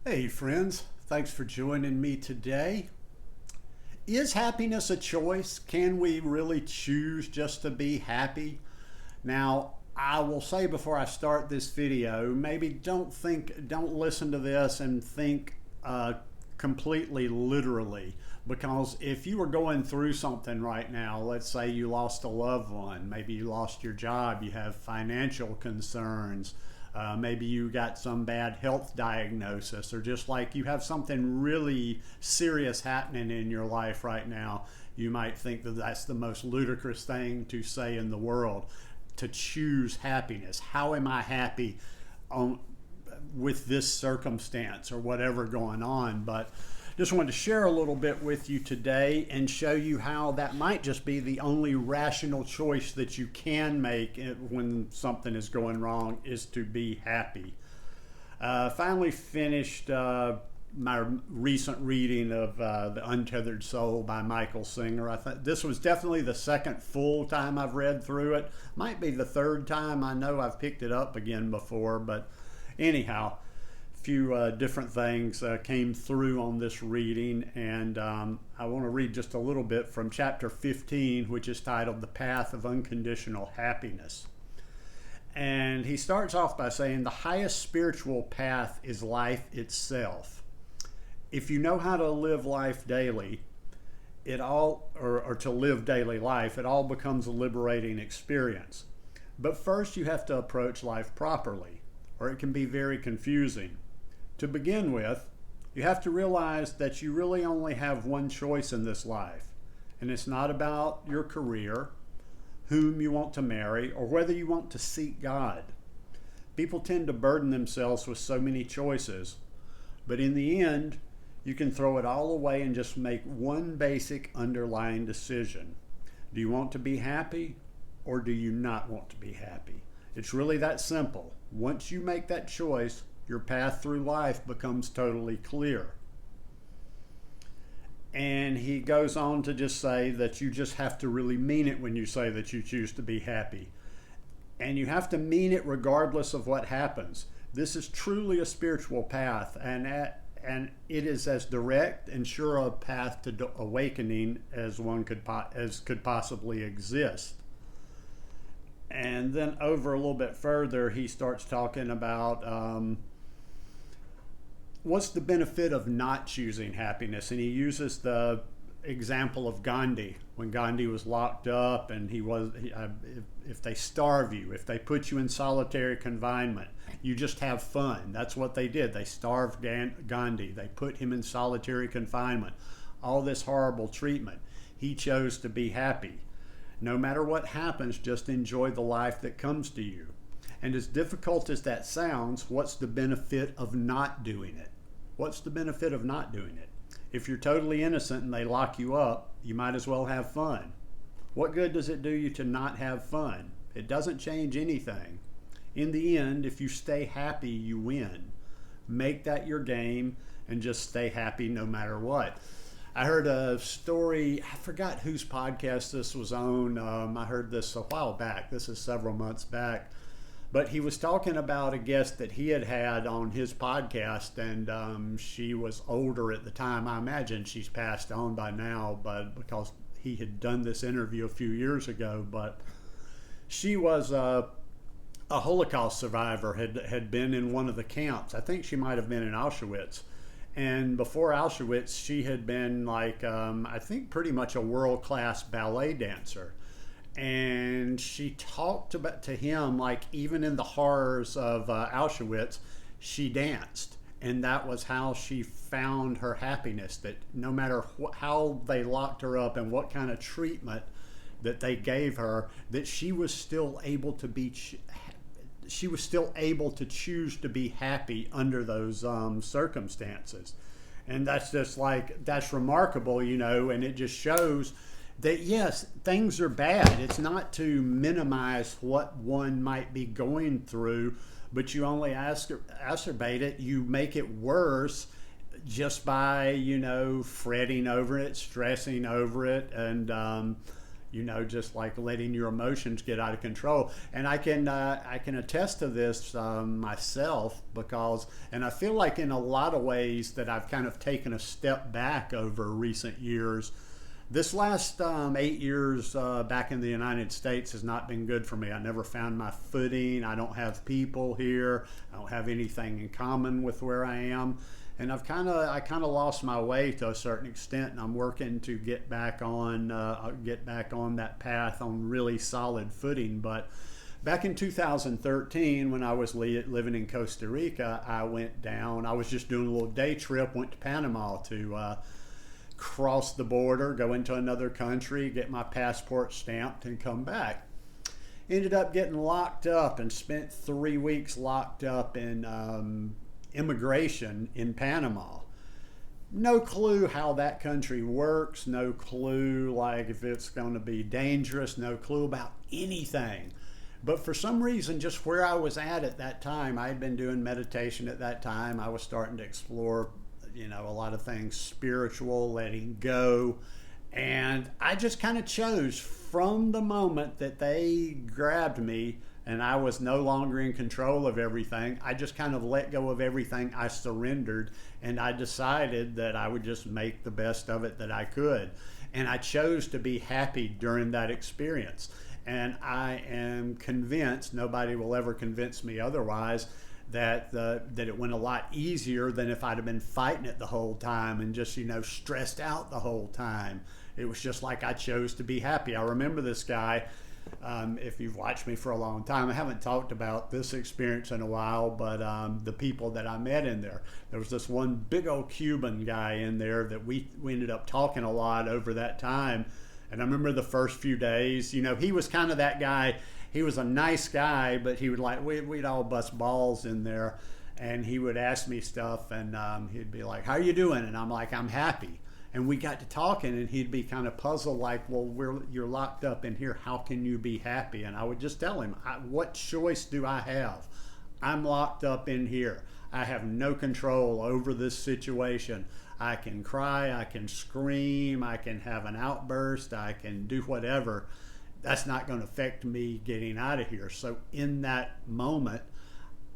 Hey friends, thanks for joining me today. Is happiness a choice? Can we really choose just to be happy? Now, I will say before I start this video, maybe don't listen to this and think completely literally. Because if you are going through something right now, let's say you lost a loved one, maybe you lost your job, you have financial concerns, maybe you got some bad health diagnosis, or just like you have something really serious happening in your life right now, you might think that that's the most ludicrous thing to say in the world, to choose happiness. How am I happy with this circumstance or whatever going on? But just wanted to share a little bit with you today and show you how that might just be the only rational choice that you can make when something is going wrong, is to be happy. Finally finished my recent reading of The Untethered Soul by Michael Singer. I think this was definitely the second full time I've read through it. Might be the third time. I know I've picked it up again before, but anyhow, few different things came through on this reading, and I want to read just a little bit from chapter 15, which is titled The Path of Unconditional Happiness. And he starts off by saying the highest spiritual path is life itself. If you know how to live life daily, or to live daily life, it all becomes a liberating experience. But first you have to approach life properly, or it can be very confusing. To begin with, you have to realize that you really only have one choice in this life, and it's not about your career, whom you want to marry, or whether you want to seek God. People tend to burden themselves with so many choices, but in the end, you can throw it all away and just make one basic underlying decision. Do you want to be happy, or do you not want to be happy? It's really that simple. Once you make that choice, your path through life becomes totally clear. And he goes on to just say that you just have to really mean it when you say that you choose to be happy. And you have to mean it regardless of what happens. This is truly a spiritual path, and it is as direct and sure a path to awakening as could possibly exist. And then over a little bit further, he starts talking about what's the benefit of not choosing happiness. And he uses the example of Gandhi, when Gandhi was locked up, and if they starve you, if they put you in solitary confinement, you just have fun. That's what they did. They starved Gandhi. They put him in solitary confinement. All this horrible treatment. He chose to be happy. No matter what happens, just enjoy the life that comes to you. And as difficult as that sounds, what's the benefit of not doing it? What's the benefit of not doing it? If you're totally innocent and they lock you up, you might as well have fun. What good does it do you to not have fun? It doesn't change anything. In the end, if you stay happy, you win. Make that your game and just stay happy no matter what. I heard a story, I forgot whose podcast this was on. I heard this a while back. This is several months back. But he was talking about a guest that he had on his podcast, and she was older at the time. I imagine she's passed on by now, but because he had done this interview a few years ago. But she was a Holocaust survivor, had been in one of the camps. I think she might have been in Auschwitz. And before Auschwitz, she had been I think pretty much a world-class ballet dancer. And she talked to him like even in the horrors of Auschwitz, she danced. And that was how she found her happiness, that no matter how they locked her up and what kind of treatment that they gave her, that she was still able to choose to be happy under those circumstances. And that's remarkable, and it just shows that yes, things are bad. It's not to minimize what one might be going through, but you only exacerbate it. You make it worse just by, fretting over it, stressing over it, and just like letting your emotions get out of control. And I can attest to this myself, because, and I feel like in a lot of ways that I've kind of taken a step back over recent years. This last 8 years back in the United States has not been good for me. I never found my footing. I don't have people here. I don't have anything in common with where I am. And I kind of lost my way to a certain extent, and I'm working to get back on that path on really solid footing. But back in 2013, when I was living in Costa Rica, I went down. I was just doing a little day trip, went to Panama to cross the border, go into another country, get my passport stamped, and come back. Ended up getting locked up and spent 3 weeks locked up in immigration in Panama. No clue how that country works, no clue like if it's going to be dangerous, no clue about anything. But for some reason, just where I was at that time, I had been doing meditation at that time. I was starting to explore a lot of things spiritual, letting go. And I just kind of chose from the moment that they grabbed me and I was no longer in control of everything. I just kind of let go of everything. I surrendered, and I decided that I would just make the best of it that I could. And I chose to be happy during that experience. And I am convinced, nobody will ever convince me otherwise, that it went a lot easier than if I'd have been fighting it the whole time and just stressed out the whole time. It was just like I chose to be happy. I remember this guy. If you've watched me for a long time, I haven't talked about this experience in a while, but the people that I met in there. There was this one big old Cuban guy in there that we ended up talking a lot over that time. And I remember the first few days, he was kind of that guy. He was a nice guy, but he would we'd all bust balls in there, and he would ask me stuff, and he'd be like, "How are you doing?" And I'm like, "I'm happy." And we got to talking, and he'd be kind of puzzled, like, "Well, you're locked up in here. How can you be happy?" And I would just tell him, "What choice do I have? I'm locked up in here. I have no control over this situation. I can cry, I can scream, I can have an outburst, I can do whatever. That's not going to affect me getting out of here." So in that moment,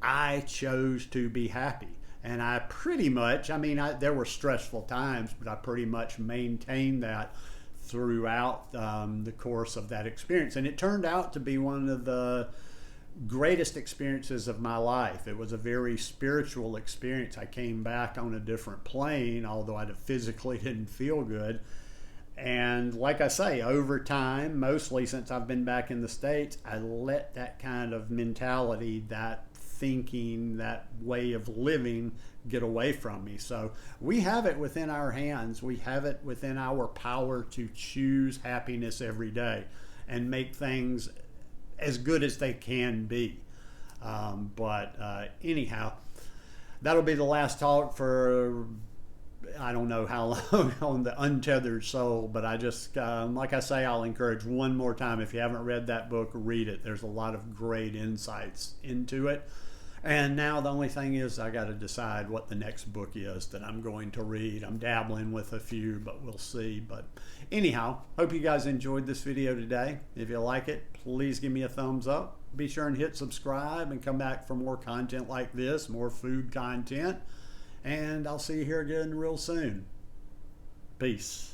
I chose to be happy. And I pretty much, there were stressful times, but I pretty much maintained that throughout the course of that experience. And it turned out to be one of the greatest experiences of my life. It was a very spiritual experience. I came back on a different plane, although I physically didn't feel good. And like I say, over time, mostly since I've been back in the States, I let that kind of mentality, that thinking, that way of living get away from me. So we have it within our hands. We have it within our power to choose happiness every day and make things as good as they can be. Anyhow, that'll be the last talk for I don't know how long on the Untethered Soul, but I just, like I say, I'll encourage one more time. If you haven't read that book, read it. There's a lot of great insights into it. And now the only thing is I got to decide what the next book is that I'm going to read. I'm dabbling with a few, but we'll see. But anyhow, hope you guys enjoyed this video today. If you like it, please give me a thumbs up. Be sure and hit subscribe and come back for more content like this, more food content. And I'll see you here again real soon. Peace.